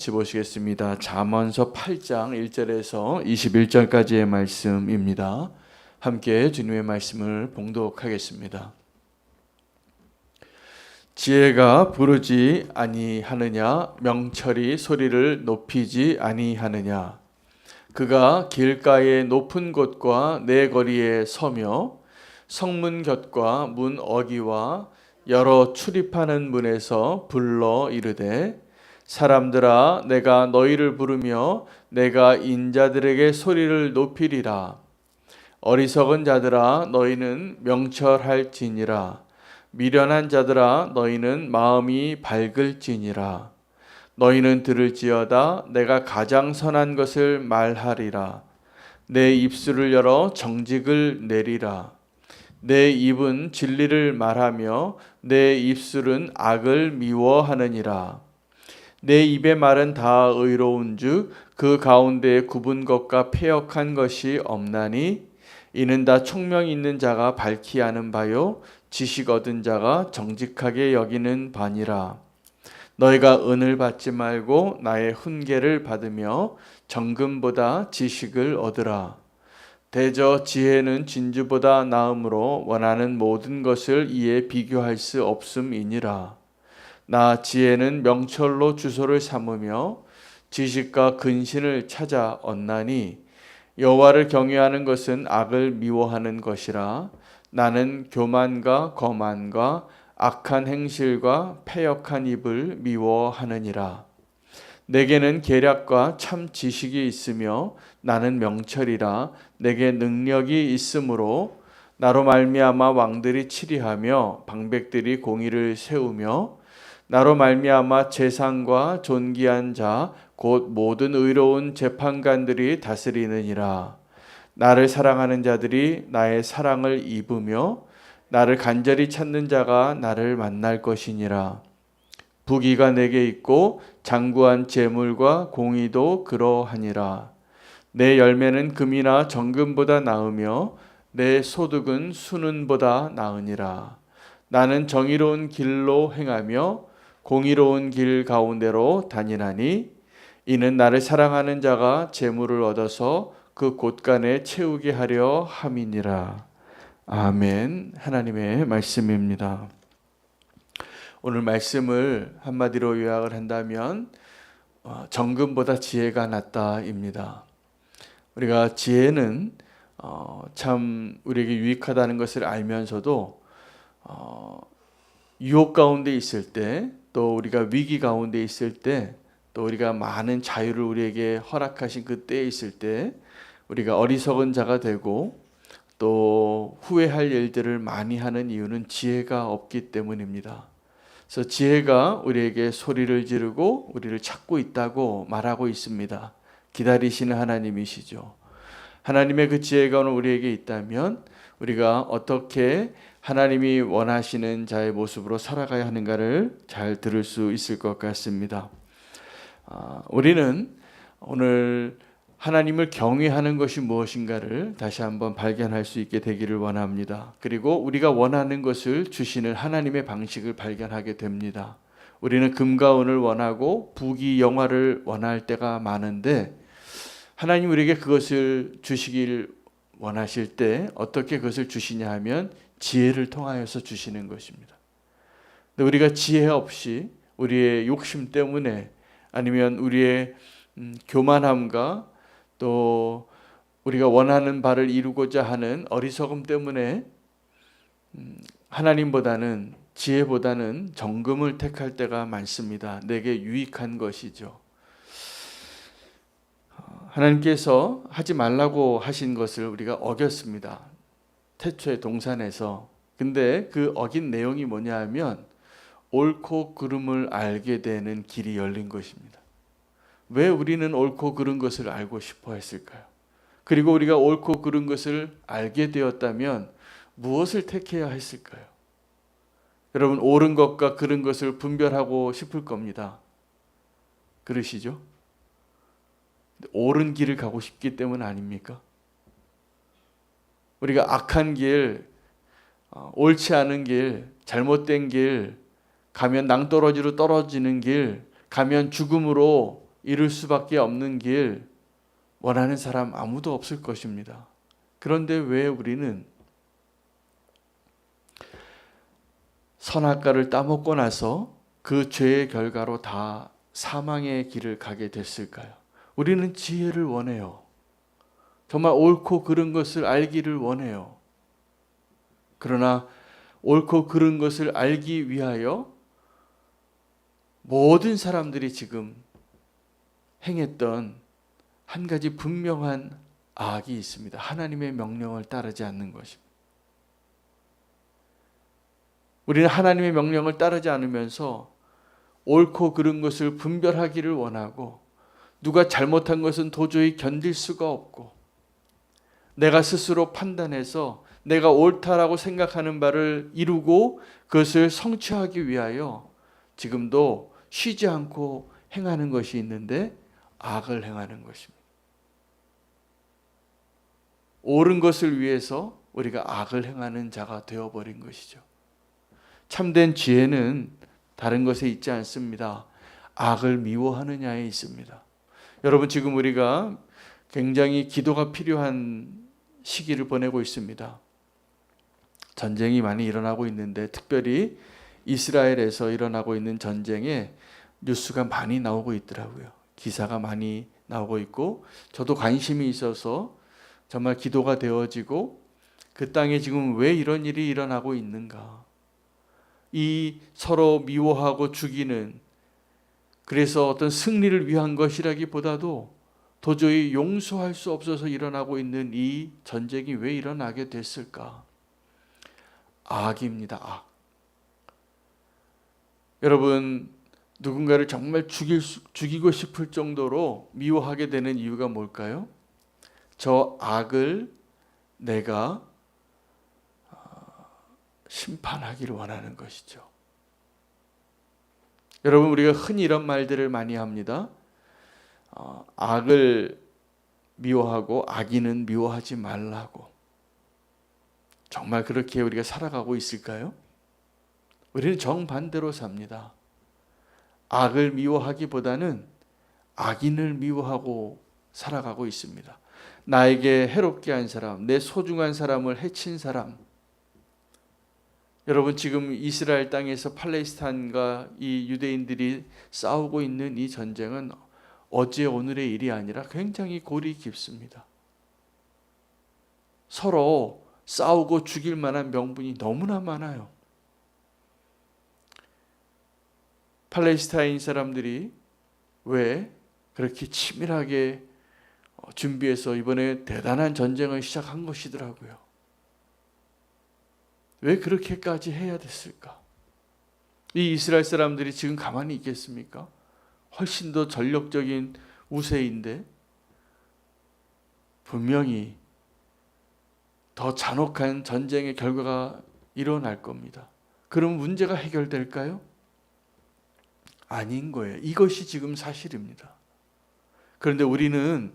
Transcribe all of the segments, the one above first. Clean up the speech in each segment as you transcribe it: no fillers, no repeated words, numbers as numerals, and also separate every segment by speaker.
Speaker 1: 같이 보시겠습니다. 잠언서 8장 1절에서 21절까지의 말씀입니다. 함께 주님의 말씀을 봉독하겠습니다. 지혜가 부르지 아니하느냐? 명철이 소리를 높이지 아니하느냐? 그가 길가의 높은 곳과 내 거리에 서며 성문 곁과 문 어귀와 여러 출입하는 문에서 불러 이르되 사람들아, 내가 너희를 부르며 내가 인자들에게 소리를 높이리라. 어리석은 자들아, 너희는 명철할지니라. 미련한 자들아, 너희는 마음이 밝을지니라. 너희는 들을지어다. 내가 가장 선한 것을 말하리라. 내 입술을 열어 정직을 내리라. 내 입은 진리를 말하며 내 입술은 악을 미워하느니라. 내 입의 말은 다 의로운즉 그 가운데에 굽은 것과 패역한 것이 없나니 이는 다 총명 있는 자가 밝히 아는 바요 지식 얻은 자가 정직하게 여기는 바니라. 너희가 은을 받지 말고 나의 훈계를 받으며 정금보다 지식을 얻으라. 대저 지혜는 진주보다 나음으로 원하는 모든 것을 이에 비교할 수 없음이니라. 나 지혜는 명철로 주소를 삼으며 지식과 근신을 찾아 얻나니 여호와를 경외하는 것은 악을 미워하는 것이라. 나는 교만과 거만과 악한 행실과 패역한 입을 미워하느니라. 내게는 계략과 참 지식이 있으며 나는 명철이라. 내게 능력이 있으므로 나로 말미암아 왕들이 치리하며 방백들이 공의를 세우며 나로 말미암아 재상과 존귀한 자 곧 모든 의로운 재판관들이 다스리느니라. 나를 사랑하는 자들이 나의 사랑을 입으며 나를 간절히 찾는 자가 나를 만날 것이니라. 부귀가 내게 있고 장구한 재물과 공의도 그러하니라. 내 열매는 금이나 정금보다 나으며 내 소득은 순은보다 나으니라. 나는 정의로운 길로 행하며 공의로운 길 가운데로 다니나니 이는 나를 사랑하는 자가 재물을 얻어서 그 곳간에 채우게 하려 함이니라. 아멘. 하나님의 말씀입니다. 오늘 말씀을 한마디로 요약을 한다면 정금보다 지혜가 낫다입니다. 우리가 지혜는 참 우리에게 유익하다는 것을 알면서도 유혹 가운데 있을 때, 또 우리가 위기 가운데 있을 때, 또 우리가 많은 자유를 우리에게 허락하신 그때에 있을 때 우리가 어리석은 자가 되고 또 후회할 일들을 많이 하는 이유는 지혜가 없기 때문입니다. 그래서 지혜가 우리에게 소리를 지르고 우리를 찾고 있다고 말하고 있습니다. 기다리시는 하나님이시죠. 하나님의 그 지혜가 오늘 우리에게 있다면 우리가 어떻게 하나님이 원하시는 자의 모습으로 살아가야 하는가를 잘 들을 수 있을 것 같습니다. 우리는 오늘 하나님을 경외하는 것이 무엇인가를 다시 한번 발견할 수 있게 되기를 원합니다. 그리고 우리가 원하는 것을 주시는 하나님의 방식을 발견하게 됩니다. 우리는 금과 은을 원하고 부귀 영화를 원할 때가 많은데 하나님 우리에게 그것을 주시길 원하실 때 어떻게 그것을 주시냐 하면 지혜를 통하여서 주시는 것입니다. 근데 우리가 지혜 없이 우리의 욕심 때문에 아니면 우리의 교만함과 또 우리가 원하는 바를 이루고자 하는 어리석음 때문에 하나님보다는 지혜보다는 정금을 택할 때가 많습니다. 내게 유익한 것이죠. 하나님께서 하지 말라고 하신 것을 우리가 어겼습니다. 태초의 동산에서. 근데 그 어긴 내용이 뭐냐 하면 옳고 그름을 알게 되는 길이 열린 것입니다. 왜 우리는 옳고 그른 것을 알고 싶어 했을까요? 그리고 우리가 옳고 그른 것을 알게 되었다면 무엇을 택해야 했을까요? 여러분, 옳은 것과 그른 것을 분별하고 싶을 겁니다. 그러시죠? 옳은 길을 가고 싶기 때문 아닙니까? 우리가 악한 길, 옳지 않은 길, 잘못된 길, 가면 낭떠러지로 떨어지는 길, 가면 죽음으로 이룰 수밖에 없는 길 원하는 사람 아무도 없을 것입니다. 그런데 왜 우리는 선악과를 따먹고 나서 그 죄의 결과로 다 사망의 길을 가게 됐을까요? 우리는 지혜를 원해요. 정말 옳고 그른 것을 알기를 원해요. 그러나 옳고 그른 것을 알기 위하여 모든 사람들이 지금 행했던 한 가지 분명한 악이 있습니다. 하나님의 명령을 따르지 않는 것입니다. 우리는 하나님의 명령을 따르지 않으면서 옳고 그른 것을 분별하기를 원하고, 누가 잘못한 것은 도저히 견딜 수가 없고, 내가 스스로 판단해서 내가 옳다라고 생각하는 바를 이루고 그것을 성취하기 위하여 지금도 쉬지 않고 행하는 것이 있는데 악을 행하는 것입니다. 옳은 것을 위해서 우리가 악을 행하는 자가 되어버린 것이죠. 참된 지혜는 다른 것에 있지 않습니다. 악을 미워하느냐에 있습니다. 여러분, 지금 우리가 굉장히 기도가 필요한 시기를 보내고 있습니다. 전쟁이 많이 일어나고 있는데, 특별히 이스라엘에서 일어나고 있는 전쟁에 뉴스가 많이 나오고 있더라고요. 기사가 많이 나오고 있고, 저도 관심이 있어서 정말 기도가 되어지고, 그 땅에 지금 왜 이런 일이 일어나고 있는가, 이 서로 미워하고 죽이는, 그래서 어떤 승리를 위한 것이라기보다도 도저히 용서할 수 없어서 일어나고 있는 이 전쟁이 왜 일어나게 됐을까? 악입니다. 악. 여러분, 누군가를 정말 죽이고 싶을 정도로 미워하게 되는 이유가 뭘까요? 저 악을 내가 심판하기를 원하는 것이죠. 여러분, 우리가 흔히 이런 말들을 많이 합니다. 악을 미워하고 악인은 미워하지 말라고. 정말 그렇게 우리가 살아가고 있을까요? 우리는 정반대로 삽니다. 악을 미워하기보다는 악인을 미워하고 살아가고 있습니다. 나에게 해롭게 한 사람, 내 소중한 사람을 해친 사람. 여러분, 지금 이스라엘 땅에서 팔레스타인과 이 유대인들이 싸우고 있는 이 전쟁은 어제 오늘의 일이 아니라 굉장히 골이 깊습니다. 서로 싸우고 죽일 만한 명분이 너무나 많아요. 팔레스타인 사람들이 왜 그렇게 치밀하게 준비해서 이번에 대단한 전쟁을 시작한 것이더라고요. 왜 그렇게까지 해야 됐을까? 이 이스라엘 사람들이 지금 가만히 있겠습니까? 훨씬 더 전력적인 우세인데 분명히 더 잔혹한 전쟁의 결과가 일어날 겁니다. 그럼 문제가 해결될까요? 아닌 거예요. 이것이 지금 사실입니다. 그런데 우리는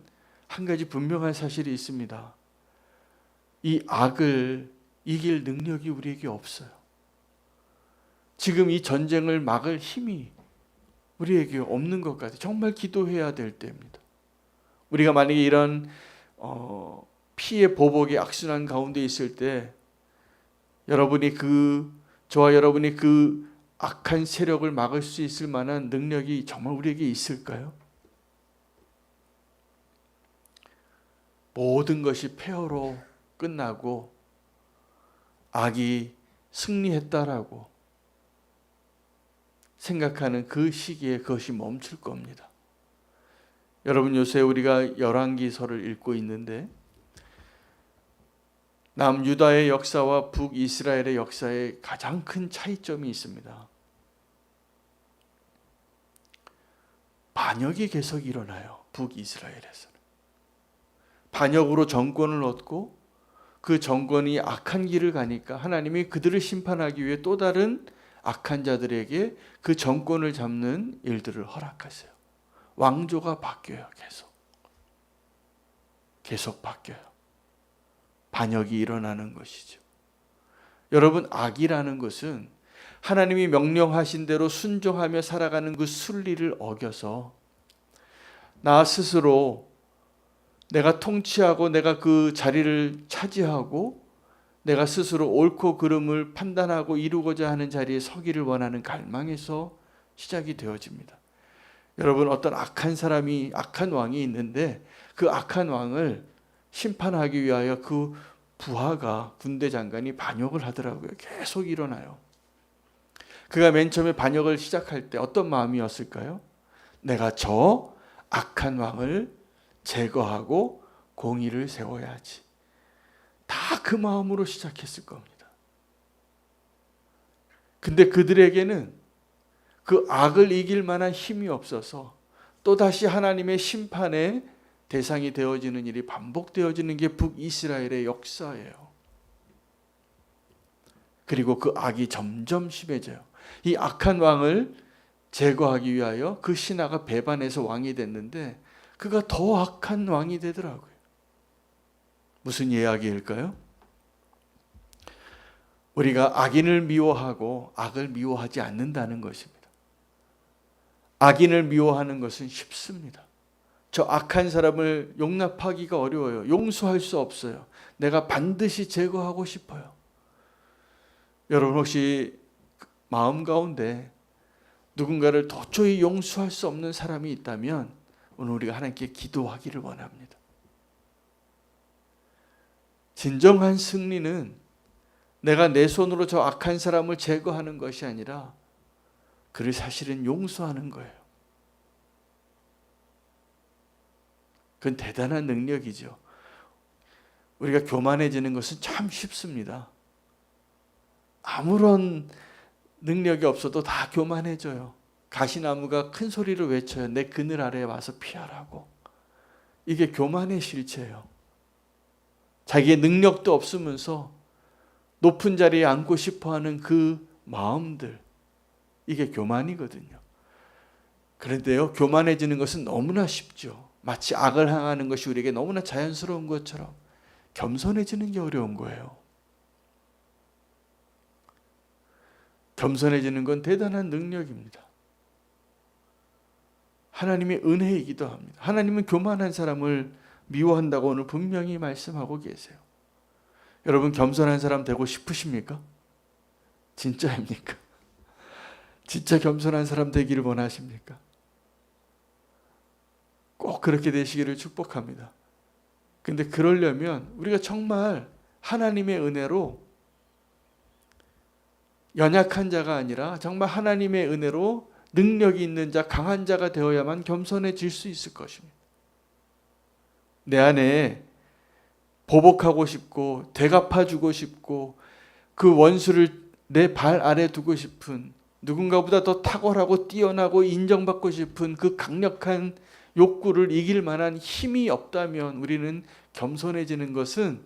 Speaker 1: 한 가지 분명한 사실이 있습니다. 이 악을 이길 능력이 우리에게 없어요. 지금 이 전쟁을 막을 힘이 우리에게 없는 것 같아요. 정말 기도해야 될 때입니다. 우리가 만약에 이런 피해 보복의 악순환 가운데 있을 때 저와 여러분이 그 악한 세력을 막을 수 있을 만한 능력이 정말 우리에게 있을까요? 모든 것이 폐허로 끝나고 악이 승리했다라고 생각하는 그 시기에 그것이 멈출 겁니다. 여러분, 요새 우리가 열왕기서를 읽고 있는데 남유다의 역사와 북이스라엘의 역사에 가장 큰 차이점이 있습니다. 반역이 계속 일어나요. 북이스라엘에서는. 반역으로 정권을 얻고 그 정권이 악한 길을 가니까 하나님이 그들을 심판하기 위해 또 다른 악한 자들에게 그 정권을 잡는 일들을 허락하세요. 왕조가 바뀌어요. 계속 바뀌어요. 반역이 일어나는 것이죠. 여러분, 악이라는 것은 하나님이 명령하신 대로 순종하며 살아가는 그 순리를 어겨서 나 스스로 내가 통치하고 내가 그 자리를 차지하고 내가 스스로 옳고 그름을 판단하고 이루고자 하는 자리에 서기를 원하는 갈망에서 시작이 되어집니다. 여러분, 어떤 악한 왕이 있는데 그 악한 왕을 심판하기 위하여 그 부하가, 군대 장관이 반역을 하더라고요. 계속 일어나요. 그가 맨 처음에 반역을 시작할 때 어떤 마음이었을까요? 내가 저 악한 왕을 제거하고 공의를 세워야지. 다 그 마음으로 시작했을 겁니다. 근데 그들에게는 그 악을 이길 만한 힘이 없어서 또다시 하나님의 심판의 대상이 되어지는 일이 반복되어지는 게 북이스라엘의 역사예요. 그리고 그 악이 점점 심해져요. 이 악한 왕을 제거하기 위하여 그 신하가 배반해서 왕이 됐는데 그가 더 악한 왕이 되더라고요. 무슨 이야기일까요? 우리가 악인을 미워하고 악을 미워하지 않는다는 것입니다. 악인을 미워하는 것은 쉽습니다. 저 악한 사람을 용납하기가 어려워요. 용서할 수 없어요. 내가 반드시 제거하고 싶어요. 여러분, 혹시 마음 가운데 누군가를 도저히 용서할 수 없는 사람이 있다면 오늘 우리가 하나님께 기도하기를 원합니다. 진정한 승리는 내가 내 손으로 저 악한 사람을 제거하는 것이 아니라 그를 사실은 용서하는 거예요. 그건 대단한 능력이죠. 우리가 교만해지는 것은 참 쉽습니다. 아무런 능력이 없어도 다 교만해져요. 가시나무가 큰 소리를 외쳐요. 내 그늘 아래에 와서 피하라고. 이게 교만의 실체예요. 자기의 능력도 없으면서 높은 자리에 앉고 싶어하는 그 마음들, 이게 교만이거든요. 그런데요, 교만해지는 것은 너무나 쉽죠. 마치 악을 향하는 것이 우리에게 너무나 자연스러운 것처럼 겸손해지는 게 어려운 거예요. 겸손해지는 건 대단한 능력입니다. 하나님의 은혜이기도 합니다. 하나님은 교만한 사람을 미워한다고 오늘 분명히 말씀하고 계세요. 여러분, 겸손한 사람 되고 싶으십니까? 진짜입니까? 진짜 겸손한 사람 되기를 원하십니까? 꼭 그렇게 되시기를 축복합니다. 근데 그러려면 우리가 정말 하나님의 은혜로 연약한 자가 아니라 정말 하나님의 은혜로 능력이 있는 자, 강한 자가 되어야만 겸손해질 수 있을 것입니다. 내 안에 보복하고 싶고 되갚아주고 싶고 그 원수를 내 발 아래 두고 싶은, 누군가보다 더 탁월하고 뛰어나고 인정받고 싶은 그 강력한 욕구를 이길 만한 힘이 없다면 우리는 겸손해지는 것은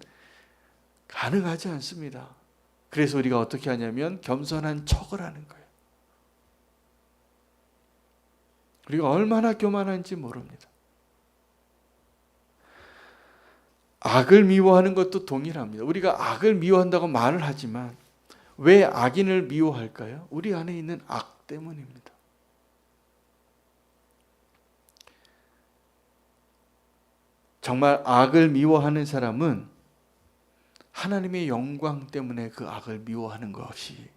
Speaker 1: 가능하지 않습니다. 그래서 우리가 어떻게 하냐면 겸손한 척을 하는 거예요. 우리가 얼마나 교만한지 모릅니다. 악을 미워하는 것도 동일합니다. 우리가 악을 미워한다고 말을 하지만 왜 악인을 미워할까요? 우리 안에 있는 악 때문입니다. 정말 악을 미워하는 사람은 하나님의 영광 때문에 그 악을 미워하는 것이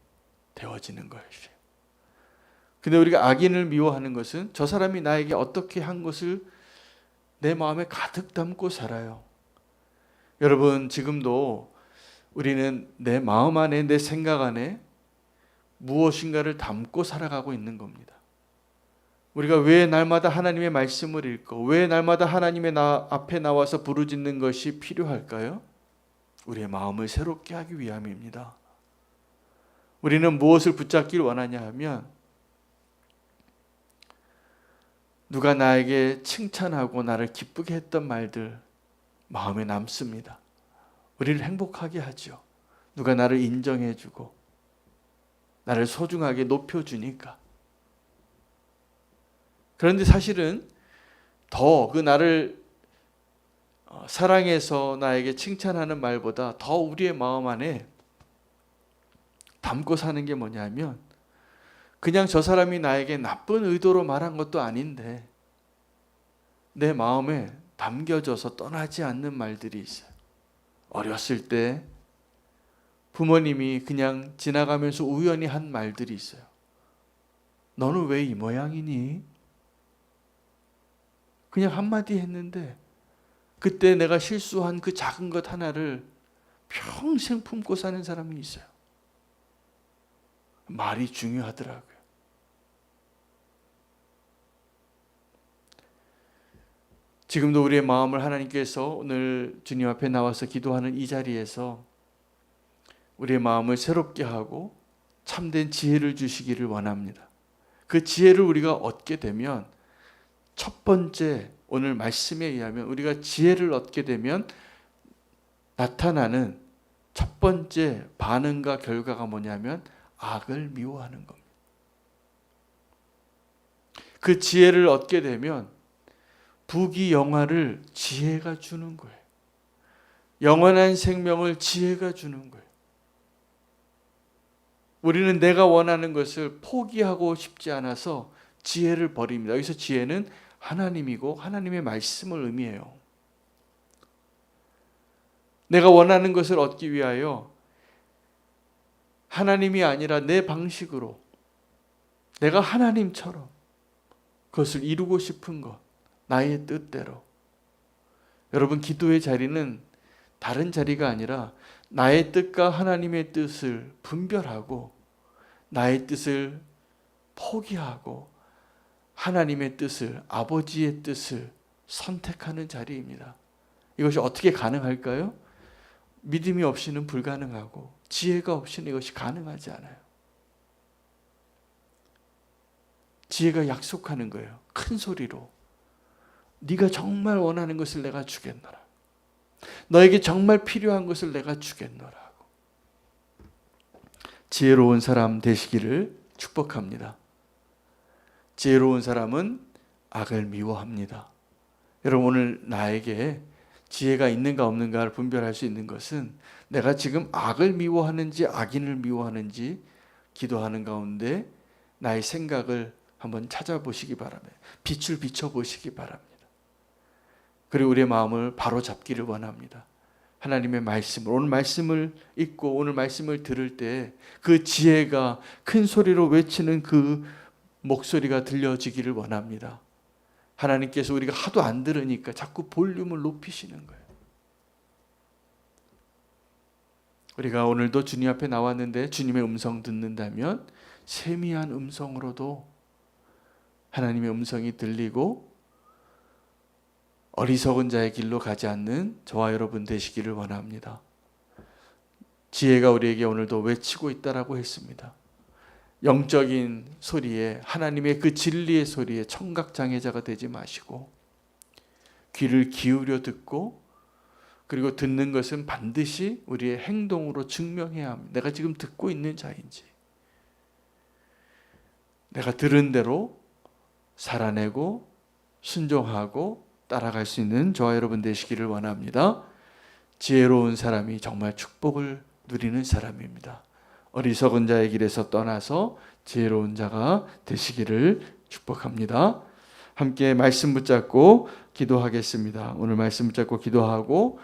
Speaker 1: 되어지는 것이에요. 근데 우리가 악인을 미워하는 것은 저 사람이 나에게 어떻게 한 것을 내 마음에 가득 담고 살아요. 여러분, 지금도 우리는 내 마음 안에, 내 생각 안에 무엇인가를 담고 살아가고 있는 겁니다. 우리가 왜 날마다 하나님의 말씀을 읽고 왜 날마다 하나님의 앞에 나와서 부르짖는 것이 필요할까요? 우리의 마음을 새롭게 하기 위함입니다. 우리는 무엇을 붙잡길 원하냐 하면 누가 나에게 칭찬하고 나를 기쁘게 했던 말들 마음에 남습니다. 우리를 행복하게 하죠. 누가 나를 인정해주고 나를 소중하게 높여주니까. 그런데 사실은 더 그 나를 사랑해서 나에게 칭찬하는 말보다 더 우리의 마음 안에 담고 사는 게 뭐냐면 그냥 저 사람이 나에게 나쁜 의도로 말한 것도 아닌데 내 마음에 담겨져서 떠나지 않는 말들이 있어요. 어렸을 때 부모님이 그냥 지나가면서 우연히 한 말들이 있어요. 너는 왜 이 모양이니? 그냥 한마디 했는데 그때 내가 실수한 그 작은 것 하나를 평생 품고 사는 사람이 있어요. 말이 중요하더라고요. 지금도 우리의 마음을 하나님께서 오늘 주님 앞에 나와서 기도하는 이 자리에서 우리의 마음을 새롭게 하고 참된 지혜를 주시기를 원합니다. 그 지혜를 우리가 얻게 되면 첫 번째 오늘 말씀에 의하면 우리가 지혜를 얻게 되면 나타나는 첫 번째 반응과 결과가 뭐냐면 악을 미워하는 겁니다. 그 지혜를 얻게 되면 부귀영화를 지혜가 주는 거예요. 영원한 생명을 지혜가 주는 거예요. 우리는 내가 원하는 것을 포기하고 싶지 않아서 지혜를 버립니다. 여기서 지혜는 하나님이고 하나님의 말씀을 의미해요. 내가 원하는 것을 얻기 위하여 하나님이 아니라 내 방식으로 내가 하나님처럼 그것을 이루고 싶은 것, 나의 뜻대로. 여러분, 기도의 자리는 다른 자리가 아니라 나의 뜻과 하나님의 뜻을 분별하고 나의 뜻을 포기하고 하나님의 뜻을, 아버지의 뜻을 선택하는 자리입니다. 이것이 어떻게 가능할까요? 믿음이 없이는 불가능하고 지혜가 없이는 이것이 가능하지 않아요. 지혜가 약속하는 거예요. 큰 소리로. 네가 정말 원하는 것을 내가 주겠노라. 너에게 정말 필요한 것을 내가 주겠노라. 지혜로운 사람 되시기를 축복합니다. 지혜로운 사람은 악을 미워합니다. 여러분, 오늘 나에게 지혜가 있는가 없는가를 분별할 수 있는 것은 내가 지금 악을 미워하는지 악인을 미워하는지 기도하는 가운데 나의 생각을 한번 찾아보시기 바랍니다. 빛을 비춰보시기 바랍니다. 그리고 우리의 마음을 바로잡기를 원합니다. 하나님의 말씀을, 오늘 말씀을 읽고 오늘 말씀을 들을 때 그 지혜가 큰 소리로 외치는 그 목소리가 들려지기를 원합니다. 하나님께서 우리가 하도 안 들으니까 자꾸 볼륨을 높이시는 거예요. 우리가 오늘도 주님 앞에 나왔는데 주님의 음성 듣는다면 세미한 음성으로도 하나님의 음성이 들리고 어리석은 자의 길로 가지 않는 저와 여러분 되시기를 원합니다. 지혜가 우리에게 오늘도 외치고 있다라고 했습니다. 영적인 소리에, 하나님의 그 진리의 소리에 청각장애자가 되지 마시고 귀를 기울여 듣고, 그리고 듣는 것은 반드시 우리의 행동으로 증명해야 합니다. 내가 지금 듣고 있는 자인지, 내가 들은 대로 살아내고 순종하고 따라갈 수 있는 저와 여러분 되시기를 원합니다. 지혜로운 사람이 정말 축복을 누리는 사람입니다. 어리석은 자의 길에서 떠나서 지혜로운 자가 되시기를 축복합니다. 함께 말씀 붙잡고 기도하겠습니다. 오늘 말씀 붙잡고 기도하고